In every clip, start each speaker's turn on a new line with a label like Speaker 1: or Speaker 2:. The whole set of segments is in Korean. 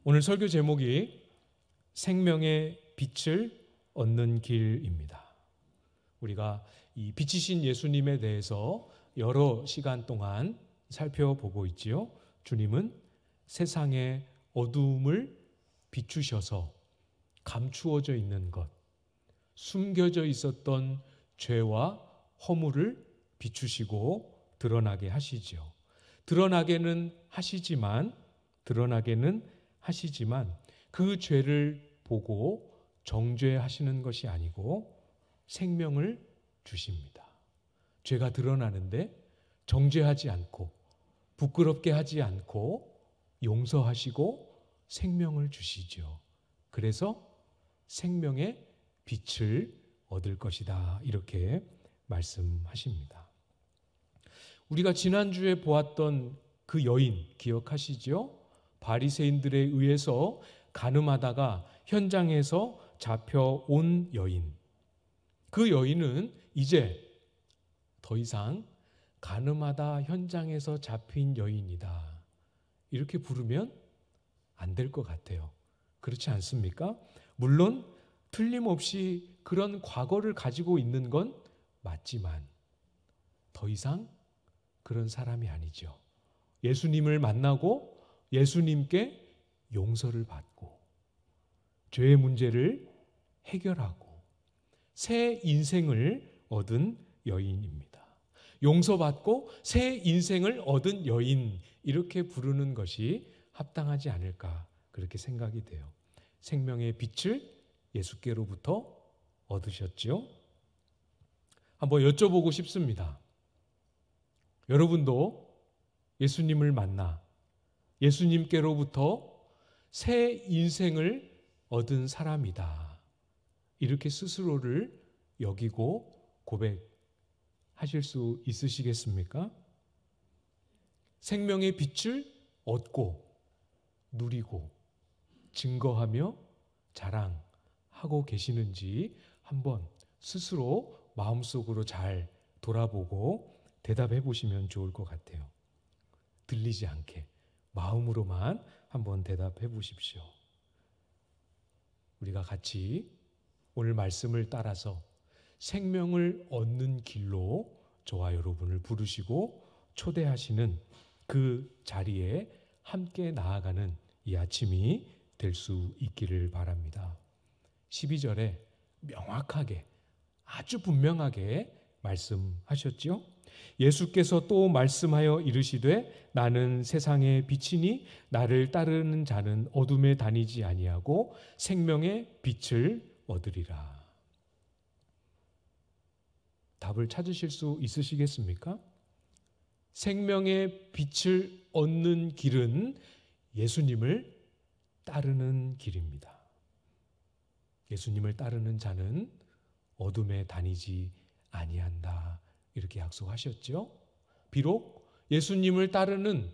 Speaker 1: 오늘 설교 제목이 생명의 빛을 얻는 길입니다. 우리가 이 빛이신 예수님에 대해서 여러 시간 동안 살펴보고 있지요. 주님은 세상의 어두움을 비추셔서 감추어져 있는 것, 숨겨져 있었던 죄와 허물을 비추시고 드러나게 하시지요. 드러나게는 하시지만 그 죄를 보고 정죄하시는 것이 아니고 생명을 주십니다. 죄가 드러나는데 정죄하지 않고 부끄럽게 하지 않고 용서하시고 생명을 주시죠. 그래서 생명의 빛을 얻을 것이다, 이렇게 말씀하십니다. 우리가 지난주에 보았던 그 여인 기억하시죠? 바리새인들에 의해서 간음하다가 현장에서 잡혀온 여인. 그 여인은 이제 더 이상 간음하다 현장에서 잡힌 여인이다, 이렇게 부르면 안 될 것 같아요. 그렇지 않습니까? 물론 틀림없이 그런 과거를 가지고 있는 건 맞지만 더 이상 그런 사람이 아니죠. 예수님을 만나고 예수님께 용서를 받고 죄의 문제를 해결하고 새 인생을 얻은 여인입니다. 용서받고 새 인생을 얻은 여인, 이렇게 부르는 것이 합당하지 않을까, 그렇게 생각이 돼요. 생명의 빛을 예수께로부터 얻으셨죠? 한번 여쭤보고 싶습니다. 여러분도 예수님을 만나 예수님께로부터 새 인생을 얻은 사람이다, 이렇게 스스로를 여기고 고백하실 수 있으시겠습니까? 생명의 빛을 얻고 누리고 증거하며 자랑하고 계시는지 한번 스스로 마음속으로 잘 돌아보고 대답해 보시면 좋을 것 같아요. 들리지 않게 마음으로만 한번 대답해 보십시오. 우리가 같이 오늘 말씀을 따라서 생명을 얻는 길로 저와 여러분을 부르시고 초대하시는 그 자리에 함께 나아가는 이 아침이 될 수 있기를 바랍니다. 12절에 명확하게, 아주 분명하게 말씀하셨죠? 예수께서 또 말씀하여 이르시되 나는 세상의 빛이니 나를 따르는 자는 어둠에 다니지 아니하고 생명의 빛을 얻으리라. 답을 찾으실 수 있으시겠습니까? 생명의 빛을 얻는 길은 예수님을 따르는 길입니다. 예수님을 따르는 자는 어둠에 다니지 아니한다, 이렇게 약속하셨죠. 비록 예수님을 따라가는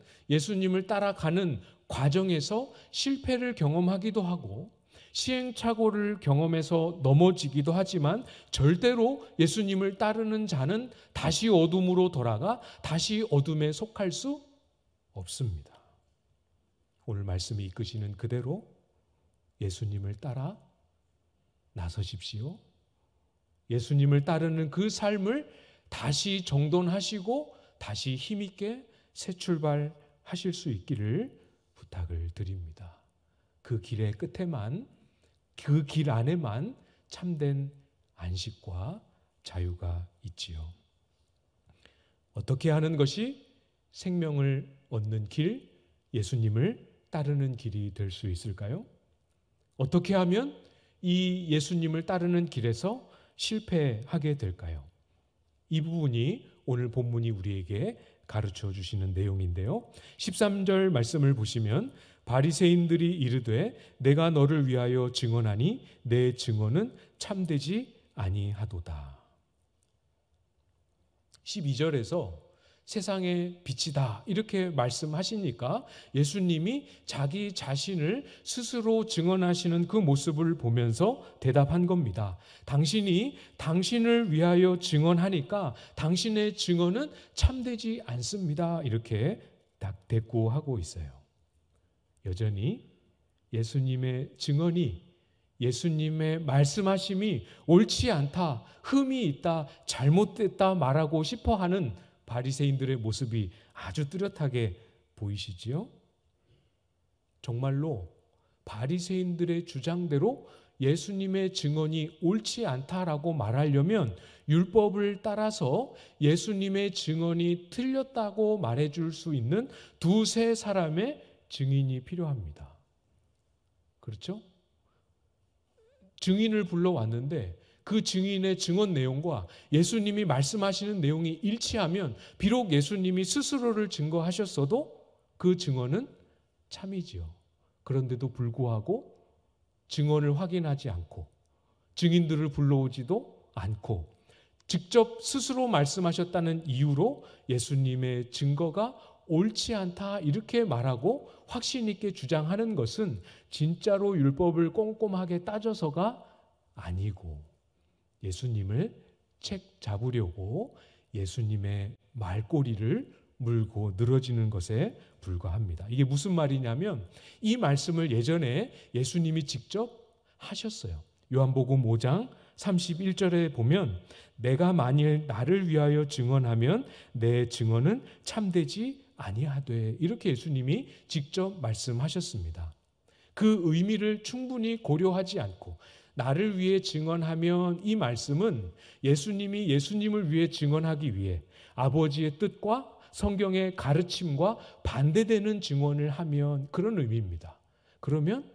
Speaker 1: 과정에서 실패를 경험하기도 하고 시행착오를 경험해서 넘어지기도 하지만 절대로 예수님을 따르는 자는 다시 어둠으로 돌아가 다시 어둠에 속할 수 없습니다. 오늘 말씀이 이끄시는 그대로 예수님을 따라 나서십시오. 예수님을 따르는 그 삶을 다시 정돈하시고 다시 힘있게 새 출발하실 수 있기를 부탁을 드립니다. 그 길의 끝에만, 그 길 안에만 참된 안식과 자유가 있지요. 어떻게 하는 것이 생명을 얻는 길, 예수님을 따르는 길이 될 수 있을까요? 어떻게 하면 이 예수님을 따르는 길에서 실패하게 될까요? 이 부분이 오늘 본문이 우리에게 가르쳐 주시는 내용인데요. 13절 말씀을 보시면 바리새인들이 이르되 내가 너를 위하여 증언하니 내 증언은 참되지 아니하도다. 12절에서 세상의 빛이다, 이렇게 말씀하시니까 예수님이 자기 자신을 스스로 증언하시는 그 모습을 보면서 대답한 겁니다. 당신이 당신을 위하여 증언하니까 당신의 증언은 참되지 않습니다, 이렇게 대꾸하고 있어요. 여전히 예수님의 증언이, 예수님의 말씀하심이 옳지 않다, 흠이 있다, 잘못됐다 말하고 싶어하는 바리새인들의 모습이 아주 뚜렷하게 보이시지요? 정말로 바리새인들의 주장대로 예수님의 증언이 옳지 않다라고 말하려면 율법을 따라서 예수님의 증언이 틀렸다고 말해줄 수 있는 두세 사람의 증인이 필요합니다. 그렇죠? 증인을 불러왔는데 그 증인의 증언 내용과 예수님이 말씀하시는 내용이 일치하면 비록 예수님이 스스로를 증거하셨어도 그 증언은 참이지요. 그런데도 불구하고 증언을 확인하지 않고 증인들을 불러오지도 않고 직접 스스로 말씀하셨다는 이유로 예수님의 증거가 옳지 않다 이렇게 말하고 확신 있게 주장하는 것은 진짜로 율법을 꼼꼼하게 따져서가 아니고 예수님을 책 잡으려고 예수님의 말꼬리를 물고 늘어지는 것에 불과합니다. 이게 무슨 말이냐면 이 말씀을 예전에 예수님이 직접 하셨어요. 요한복음 5장 31절에 보면 내가 만일 나를 위하여 증언하면 내 증언은 참되지 아니하되 이렇게 예수님이 직접 말씀하셨습니다. 그 의미를 충분히 고려하지 않고 나를 위해 증언하면 이 말씀은 예수님이 예수님을 위해 증언하기 위해 아버지의 뜻과 성경의 가르침과 반대되는 증언을 하면 그런 의미입니다. 그러면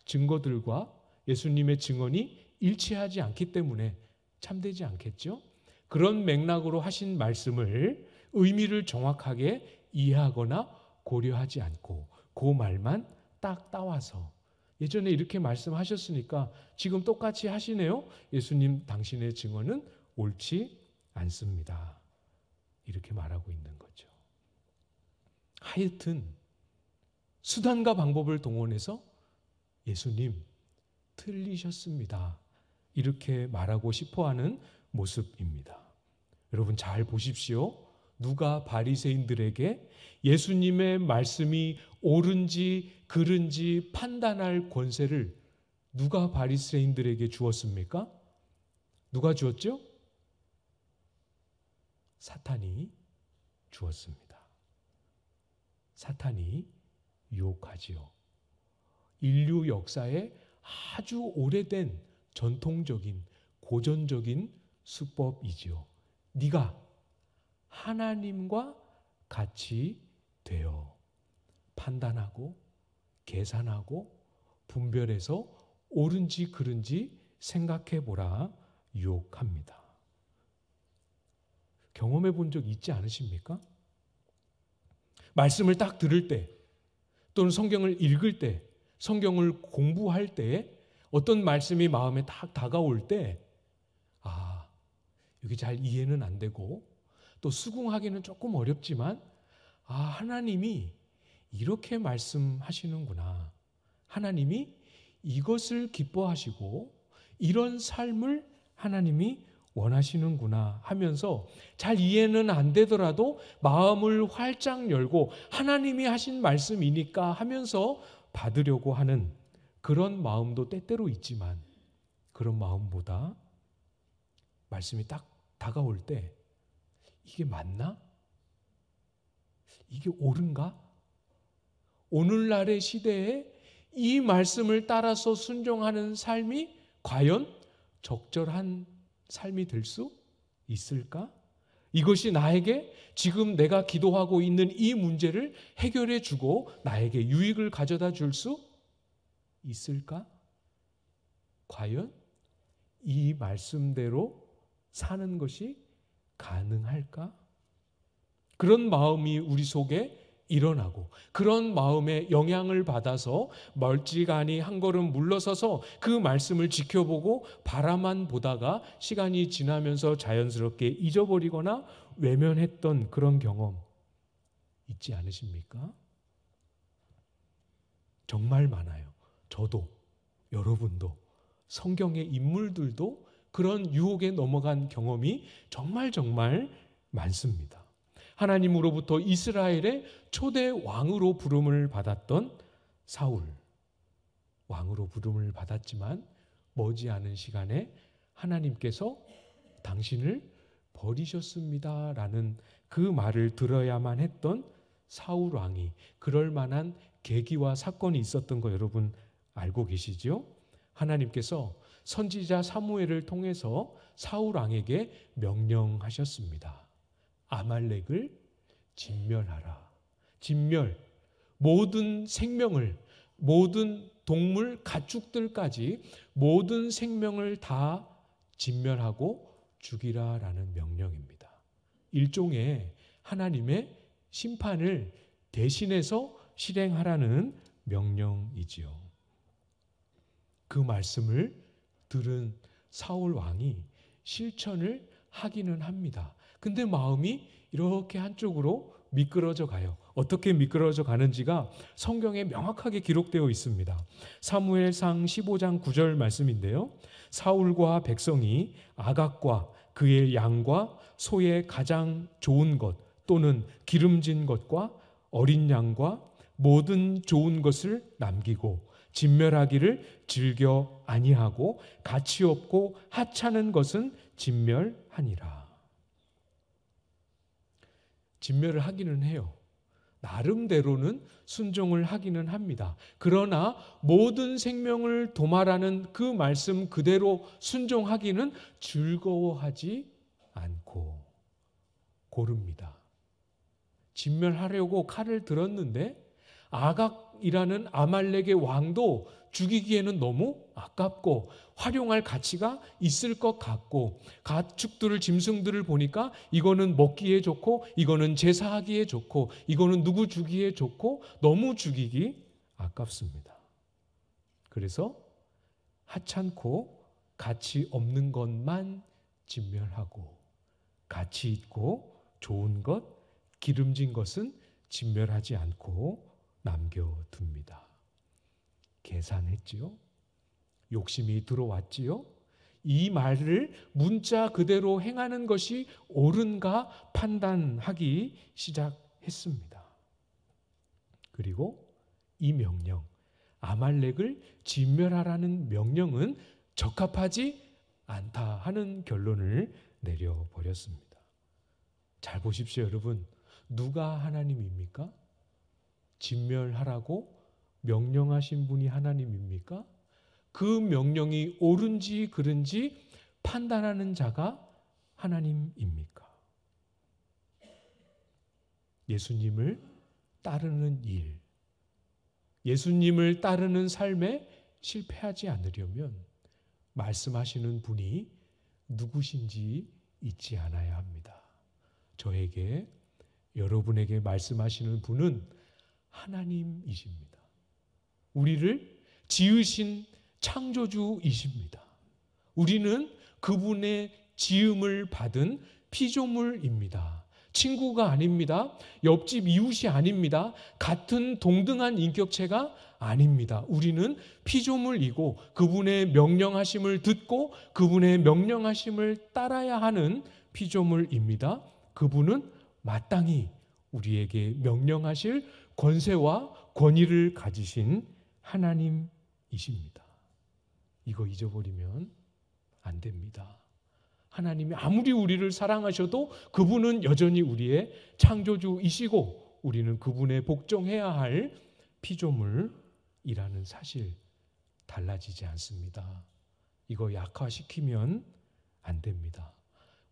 Speaker 1: 증거들과 예수님의 증언이 일치하지 않기 때문에 참되지 않겠죠? 그런 맥락으로 하신 말씀을 의미를 정확하게 이해하거나 고려하지 않고 그 말만 딱 따와서 예전에 이렇게 말씀하셨으니까 지금 똑같이 하시네요. 예수님 당신의 증언은 옳지 않습니다. 이렇게 말하고 있는 거죠. 하여튼 수단과 방법을 동원해서 예수님 틀리셨습니다. 이렇게 말하고 싶어하는 모습입니다. 여러분 잘 보십시오. 누가 바리새인들에게 예수님의 말씀이 옳은지 그른지 판단할 권세를 누가 바리새인들에게 주었습니까? 누가 주었죠? 사탄이 주었습니다. 사탄이 유혹하지요. 인류 역사에 아주 오래된 전통적인 고전적인 수법이지요. 네가 하나님과 같이 되어 판단하고 계산하고 분별해서 옳은지 그른지 생각해보라 유혹합니다. 경험해 본 적 있지 않으십니까? 말씀을 딱 들을 때 또는 성경을 읽을 때 성경을 공부할 때에 어떤 말씀이 마음에 딱 다가올 때 여기 잘 이해는 안 되고 또 수긍하기는 조금 어렵지만 하나님이 이렇게 말씀하시는구나. 하나님이 이것을 기뻐하시고 이런 삶을 하나님이 원하시는구나 하면서 잘 이해는 안 되더라도 마음을 활짝 열고 하나님이 하신 말씀이니까 하면서 받으려고 하는 그런 마음도 때때로 있지만 그런 마음보다 말씀이 딱 다가올 때 이게 맞나? 이게 옳은가? 오늘날의 시대에 이 말씀을 따라서 순종하는 삶이 과연 적절한 삶이 될 수 있을까? 이것이 나에게 지금 내가 기도하고 있는 이 문제를 해결해 주고 나에게 유익을 가져다 줄 수 있을까? 과연 이 말씀대로 사는 것이 가능할까? 그런 마음이 우리 속에 일어나고 그런 마음에 영향을 받아서 멀찌감치 한 걸음 물러서서 그 말씀을 지켜보고 바라만 보다가 시간이 지나면서 자연스럽게 잊어버리거나 외면했던 그런 경험 있지 않으십니까? 정말 많아요. 저도, 여러분도, 성경의 인물들도 그런 유혹에 넘어간 경험이 정말 많습니다. 하나님으로부터 이스라엘의 초대 왕으로 부름을 받았던 사울, 왕으로 부름을 받았지만 머지않은 시간에 하나님께서 당신을 버리셨습니다 라는 그 말을 들어야만 했던 사울 왕이 그럴 만한 계기와 사건이 있었던 거 여러분 알고 계시죠? 하나님께서 선지자 사무엘을 통해서 사울 왕에게 명령하셨습니다. 아말렉을 진멸하라. 진멸, 모든 생명을, 모든 동물, 가축들까지 모든 생명을 다 진멸하고 죽이라라는 명령입니다. 일종의 하나님의 심판을 대신해서 실행하라는 명령이지요. 그 말씀을 들은 사울 왕이 실천을 하기는 합니다. 근데 마음이 이렇게 한쪽으로 미끄러져 가요. 어떻게 미끄러져 가는지가 성경에 명확하게 기록되어 있습니다. 사무엘상 15장 9절 말씀인데요. 사울과 백성이 아각과 그의 양과 소의 가장 좋은 것 또는 기름진 것과 어린 양과 모든 좋은 것을 남기고 진멸하기를 즐겨 아니하고 가치 없고 하찮은 것은 진멸하니라. 진멸을 하기는 해요. 나름대로는 순종을 하기는 합니다. 그러나 모든 생명을 도말하는 그 말씀 그대로 순종하기는 즐거워하지 않고 고릅니다. 진멸하려고 칼을 들었는데 아각이라는 아말렉의 왕도 죽이기에는 너무 아깝고 활용할 가치가 있을 것 같고 가축들을 짐승들을 보니까 이거는 먹기에 좋고 이거는 제사하기에 좋고 이거는 누구 주기에 좋고 너무 죽이기 아깝습니다. 그래서 하찮고 가치 없는 것만 진멸하고 가치 있고 좋은 것, 기름진 것은 진멸하지 않고 남겨둡니다. 계산했지요? 욕심이 들어왔지요? 이 말을 문자 그대로 행하는 것이 옳은가 판단하기 시작했습니다. 그리고 이 명령, 아말렉을 진멸하라는 명령은 적합하지 않다 하는 결론을 내려버렸습니다. 잘 보십시오, 여러분. 누가 하나님입니까? 진멸하라고 명령하신 분이 하나님입니까? 그 명령이 옳은지 그른지 판단하는 자가 하나님입니까? 예수님을 따르는 일, 예수님을 따르는 삶에 실패하지 않으려면 말씀하시는 분이 누구신지 잊지 않아야 합니다. 저에게, 여러분에게 말씀하시는 분은 하나님이십니다. 우리를 지으신 창조주이십니다. 우리는 그분의 지음을 받은 피조물입니다. 친구가 아닙니다. 옆집 이웃이 아닙니다. 같은 동등한 인격체가 아닙니다. 우리는 피조물이고 그분의 명령하심을 듣고 그분의 명령하심을 따라야 하는 피조물입니다. 그분은 마땅히 우리에게 명령하실 권세와 권위를 가지신 하나님이십니다. 이거 잊어버리면 안 됩니다. 하나님이 아무리 우리를 사랑하셔도 그분은 여전히 우리의 창조주이시고 우리는 그분에 복종해야 할 피조물이라는 사실 달라지지 않습니다. 이거 약화시키면 안 됩니다.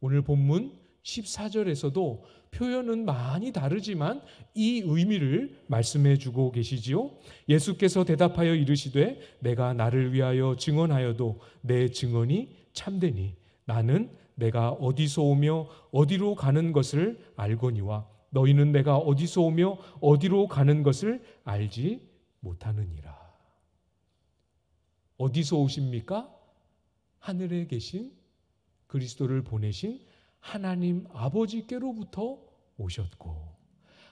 Speaker 1: 오늘 본문 14절에서도 표현은 많이 다르지만 이 의미를 말씀해 주고 계시지요. 예수께서 대답하여 이르시되 내가 나를 위하여 증언하여도 내 증언이 참되니 나는 내가 어디서 오며 어디로 가는 것을 알거니와 너희는 내가 어디서 오며 어디로 가는 것을 알지 못하느니라. 어디서 오십니까? 하늘에 계신 그리스도를 보내신 하나님 아버지께로부터 오셨고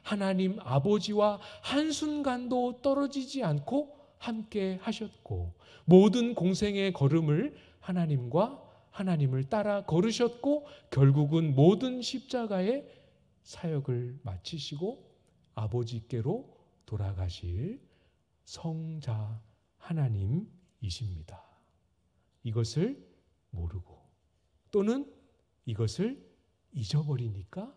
Speaker 1: 하나님 아버지와 한순간도 떨어지지 않고 함께 하셨고 모든 공생의 걸음을 하나님을 따라 걸으셨고 결국은 모든 십자가의 사역을 마치시고 아버지께로 돌아가실 성자 하나님이십니다. 이것을 모르고 또는 이것을 잊어버리니까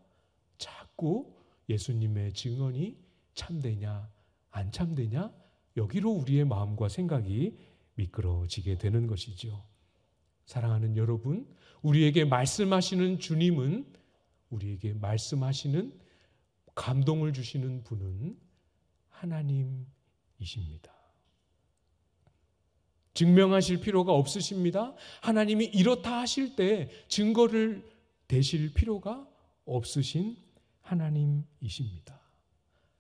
Speaker 1: 자꾸 예수님의 증언이 참되냐 안 참되냐 여기로 우리의 마음과 생각이 미끄러지게 되는 것이죠. 사랑하는 여러분, 우리에게 말씀하시는 주님은, 우리에게 말씀하시는 감동을 주시는 분은 하나님이십니다. 증명하실 필요가 없으십니다. 하나님이 이렇다 하실 때 증거를 대실 필요가 없으신 하나님이십니다.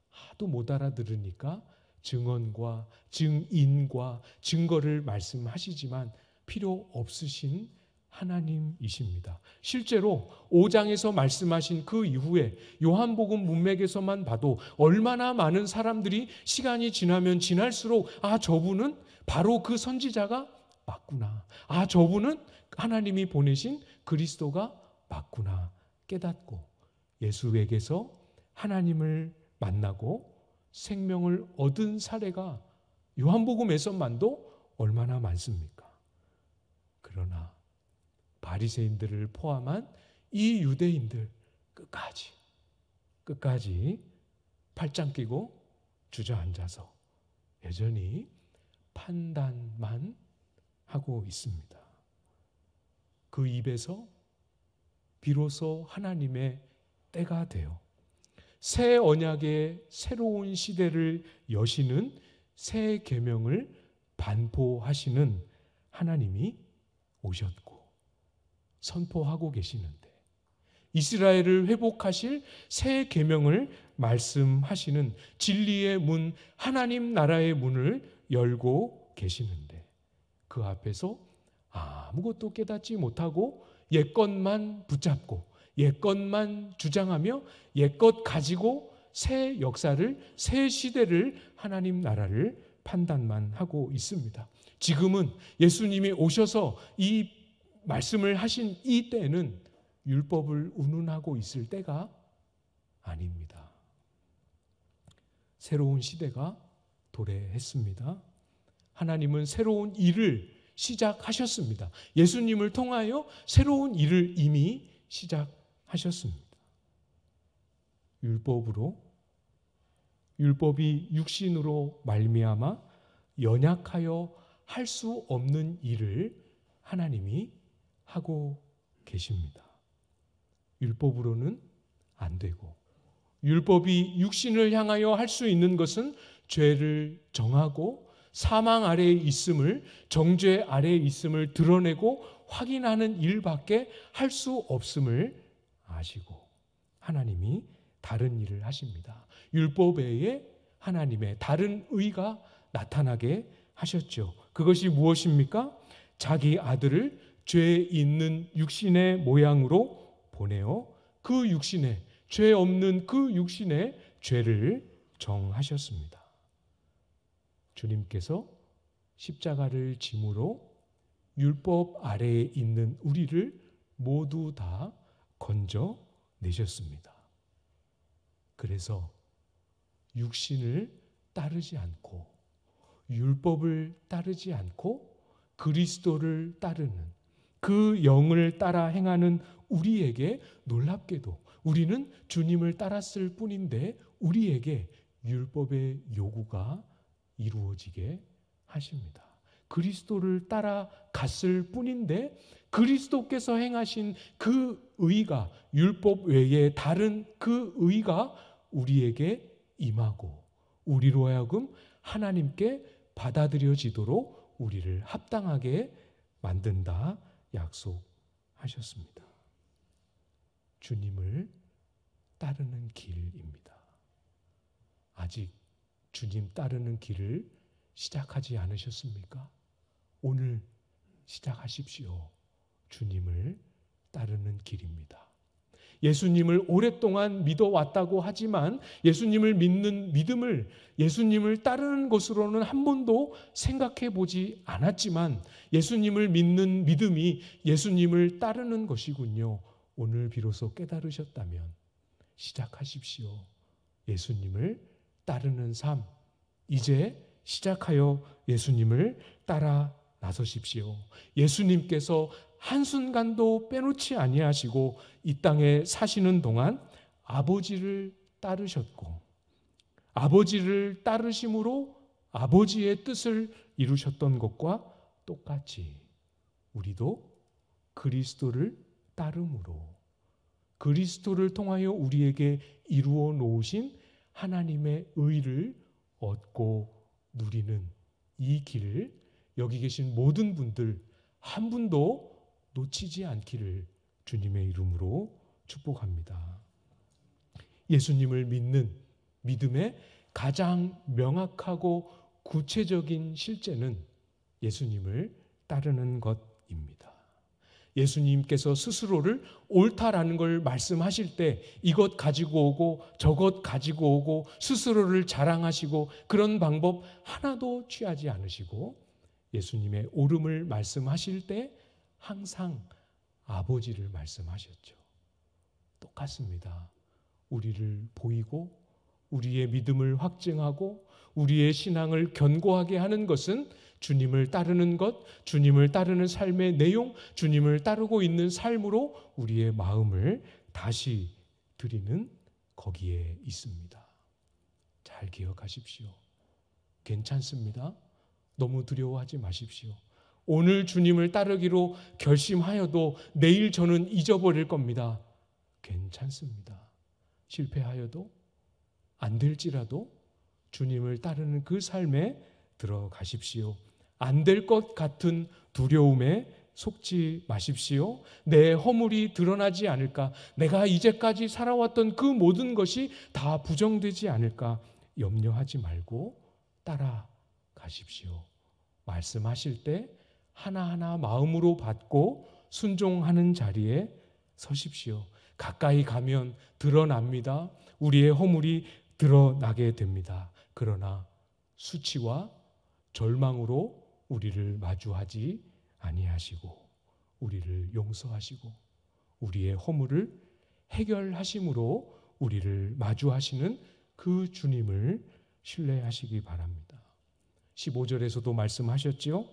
Speaker 1: 하도 못 알아들으니까 증언과 증인과 증거를 말씀하시지만 필요 없으신 하나님이십니다. 실제로 5장에서 말씀하신 그 이후에 요한복음 문맥에서만 봐도 얼마나 많은 사람들이 시간이 지나면 지날수록 저분은 바로 그 선지자가 맞구나. 저분은 하나님이 보내신 그리스도가 맞구나 깨닫고 예수에게서 하나님을 만나고 생명을 얻은 사례가 요한복음에서만도 얼마나 많습니까? 그러나 바리새인들을 포함한 이 유대인들 끝까지 팔짱 끼고 주저앉아서 여전히 판단만 하고 있습니다. 그 입에서 비로소 하나님의 때가 되어 새 언약의 새로운 시대를 여시는 새 계명을 반포하시는 하나님이 오셨고 선포하고 계시는데 이스라엘을 회복하실 새 계명을 말씀하시는 진리의 문, 하나님 나라의 문을 열고 계시는데 그 앞에서 아무것도 깨닫지 못하고 옛것만 붙잡고 옛것만 주장하며 옛것 가지고 새 역사를, 새 시대를, 하나님 나라를 판단만 하고 있습니다. 지금은 예수님이 오셔서 이 말씀을 하신 이 때는 율법을 운운하고 있을 때가 아닙니다. 새로운 시대가 도래했습니다. 하나님은 새로운 일을 시작하셨습니다. 예수님을 통하여 새로운 일을 이미 시작하셨습니다. 율법이 육신으로 말미암아 연약하여 할 수 없는 일을 하나님이 하고 계십니다. 율법으로는 안 되고 율법이 육신을 향하여 할 수 있는 것은 죄를 정하고 사망 아래에 있음을, 정죄 아래에 있음을 드러내고 확인하는 일밖에 할 수 없음을 아시고 하나님이 다른 일을 하십니다. 율법 외에 하나님의 다른 의가 나타나게 하셨죠. 그것이 무엇입니까? 자기 아들을 죄 있는 육신의 모양으로 보내어 그 육신에, 죄 없는 그 육신의 죄를 정하셨습니다. 주님께서 십자가를 짐으로 율법 아래에 있는 우리를 모두 다 건져내셨습니다. 그래서 육신을 따르지 않고 율법을 따르지 않고 그리스도를 따르는 그 영을 따라 행하는 우리에게 놀랍게도 우리는 주님을 따랐을 뿐인데 우리에게 율법의 요구가 이루어지게 하십니다. 그리스도를 따라갔을 뿐인데 그리스도께서 행하신 그 의가 율법 외에 다른 그 의가 우리에게 임하고 우리로 하여금 하나님께 받아들여지도록 우리를 합당하게 만든다 약속하셨습니다. 주님을 따르는 길입니다. 아직 주님 따르는 길을 시작하지 않으셨습니까? 오늘 시작하십시오. 주님을 따르는 길입니다. 예수님을 오랫동안 믿어왔다고 하지만 예수님을 믿는 믿음을 예수님을 따르는 것으로는 한 번도 생각해 보지 않았지만 예수님을 믿는 믿음이 예수님을 따르는 것이군요. 오늘 비로소 깨달으셨다면 시작하십시오. 예수님을 따르는 삶. 이제 시작하여 예수님을 따라 나서십시오. 예수님께서 한순간도 빼놓지 아니하시고 이 땅에 사시는 동안 아버지를 따르셨고 아버지를 따르심으로 아버지의 뜻을 이루셨던 것과 똑같이 우리도 그리스도를 따름으로 그리스도를 통하여 우리에게 이루어 놓으신 하나님의 의를 얻고 누리는 이 길을 여기 계신 모든 분들 한 분도 놓치지 않기를 주님의 이름으로 축복합니다. 예수님을 믿는 믿음의 가장 명확하고 구체적인 실제는 예수님을 따르는 것입니다. 예수님께서 스스로를 옳다라는 걸 말씀하실 때 이것 가지고 오고 저것 가지고 오고 스스로를 자랑하시고 그런 방법 하나도 취하지 않으시고 예수님의 옳음을 말씀하실 때 항상 아버지를 말씀하셨죠. 똑같습니다. 우리를 보이고 우리의 믿음을 확증하고 우리의 신앙을 견고하게 하는 것은 주님을 따르는 것, 주님을 따르는 삶의 내용, 주님을 따르고 있는 삶으로 우리의 마음을 다시 드리는 거기에 있습니다. 잘 기억하십시오. 괜찮습니다. 너무 두려워하지 마십시오. 오늘 주님을 따르기로 결심하여도 내일 저는 잊어버릴 겁니다. 괜찮습니다. 실패하여도 안 될지라도 주님을 따르는 그 삶에 들어가십시오. 안 될 것 같은 두려움에 속지 마십시오. 내 허물이 드러나지 않을까? 내가 이제까지 살아왔던 그 모든 것이 다 부정되지 않을까? 염려하지 말고 따라가십시오. 말씀하실 때 하나하나 마음으로 받고 순종하는 자리에 서십시오. 가까이 가면 드러납니다. 우리의 허물이 드러나게 됩니다. 그러나 수치와 절망으로 우리를 마주하지 아니하시고 우리를 용서하시고 우리의 허물을 해결하심으로 우리를 마주하시는 그 주님을 신뢰하시기 바랍니다. 15절에서도 말씀하셨지요.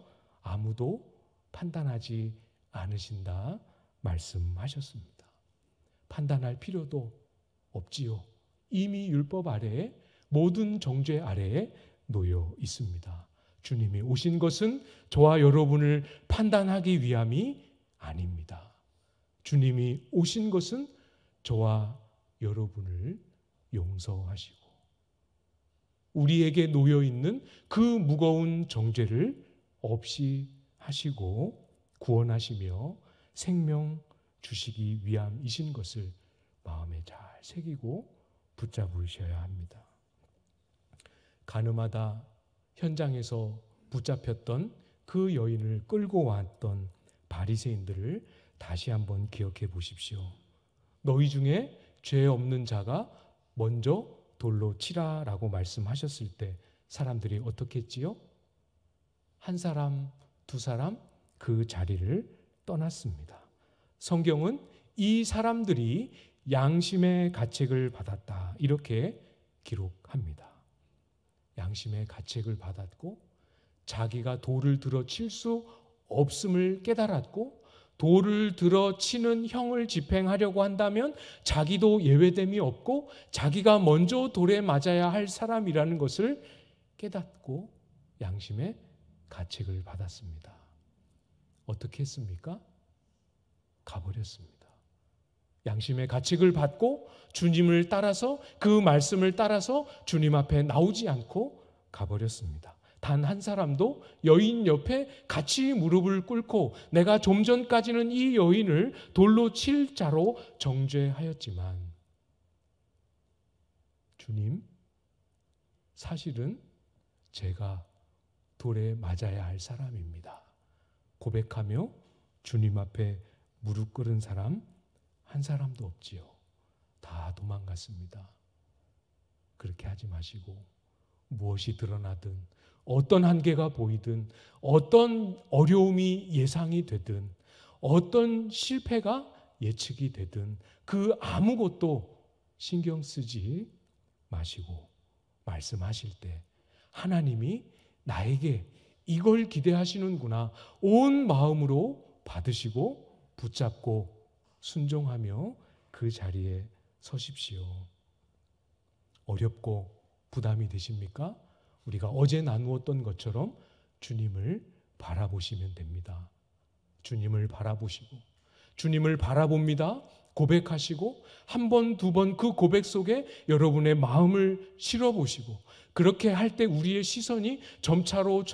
Speaker 1: 아무도 판단하지 않으신다 말씀하셨습니다. 판단할 필요도 없지요. 이미 율법 아래에 모든 정죄 아래에 놓여 있습니다. 주님이 오신 것은 저와 여러분을 판단하기 위함이 아닙니다. 주님이 오신 것은 저와 여러분을 용서하시고 우리에게 놓여 있는 그 무거운 정죄를 없이 하시고 구원하시며 생명 주시기 위함이신 것을 마음에 잘 새기고 붙잡으셔야 합니다. 가늠하다 현장에서 붙잡혔던 그 여인을 끌고 왔던 바리새인들을 다시 한번 기억해 보십시오. 너희 중에 죄 없는 자가 먼저 돌로 치라라고 말씀하셨을 때 사람들이 어떻게 했지요? 한 사람, 두 사람 그 자리를 떠났습니다. 성경은 이 사람들이 양심의 가책을 받았다 이렇게 기록합니다. 양심의 가책을 받았고 자기가 돌을 들어 칠 수 없음을 깨달았고 돌을 들어 치는 형을 집행하려고 한다면 자기도 예외됨이 없고 자기가 먼저 돌에 맞아야 할 사람이라는 것을 깨닫고 양심의 가책을 받았습니다. 어떻게 했습니까? 가버렸습니다. 양심의 가책을 받고 주님을 따라서 그 말씀을 따라서 주님 앞에 나오지 않고 가버렸습니다. 단 한 사람도 여인 옆에 같이 무릎을 꿇고 내가 좀 전까지는 이 여인을 돌로 칠 자로 정죄하였지만 주님, 사실은 제가 돌에 맞아야 할 사람입니다. 고백하며 주님 앞에 무릎 꿇은 사람 한 사람도 없지요. 다 도망갔습니다. 그렇게 하지 마시고 무엇이 드러나든 어떤 한계가 보이든 어떤 어려움이 예상이 되든 어떤 실패가 예측이 되든 그 아무것도 신경 쓰지 마시고 말씀하실 때 하나님이 나에게 이걸 기대하시는구나. 온 마음으로 받으시고 붙잡고 순종하며 그 자리에 서십시오. 어렵고 부담이 되십니까? 우리가 어제 나누었던 것처럼 주님을 바라보시면 됩니다. 주님을 바라보시고, 주님을 바라봅니다 고백하시고, 한 번, 두 번 그 고백 속에 여러분의 마음을 실어보시고, 그렇게 할 때 우리의 시선이 점차로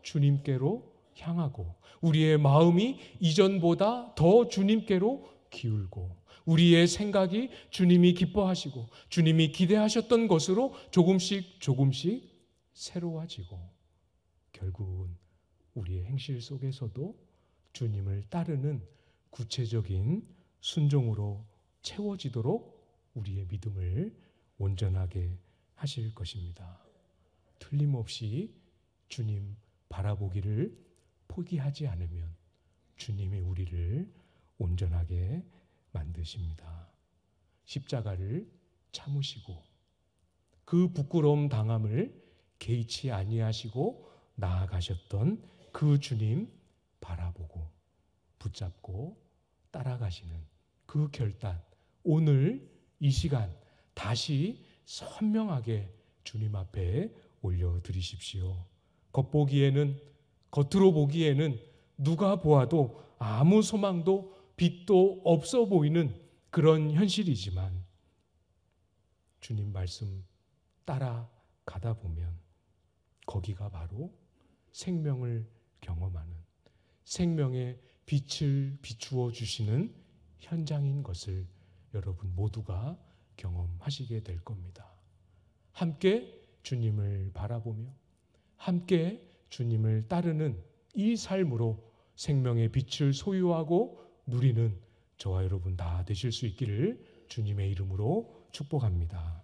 Speaker 1: 주님께로 향하고, 우리의 마음이 이전보다 더 주님께로 기울고, 우리의 생각이 주님이 기뻐하시고 주님이 기대하셨던 것으로 조금씩 새로워지고, 결국은 우리의 행실 속에서도 주님을 따르는 구체적인 순종으로 채워지도록 우리의 믿음을 온전하게 하실 것입니다. 틀림없이 주님 바라보기를 포기하지 않으면 주님이 우리를 온전하게 만드십니다. 십자가를 참으시고 그 부끄러움 당함을 개의치 아니하시고 나아가셨던 그 주님 바라보고 붙잡고 따라가시는 그 결단, 오늘 이 시간 다시 선명하게 주님 앞에 올려드리십시오. 겉으로 보기에는 누가 보아도 아무 소망도 빛도 없어 보이는 그런 현실이지만 주님 말씀 따라가다 보면 거기가 바로 생명을 경험하는, 생명의 빛을 비추어 주시는 현장인 것을 여러분 모두가 경험하시게 될 겁니다. 함께 주님을 바라보며 함께 주님을 따르는 이 삶으로 생명의 빛을 소유하고 누리는 저와 여러분 다 되실 수 있기를 주님의 이름으로 축복합니다.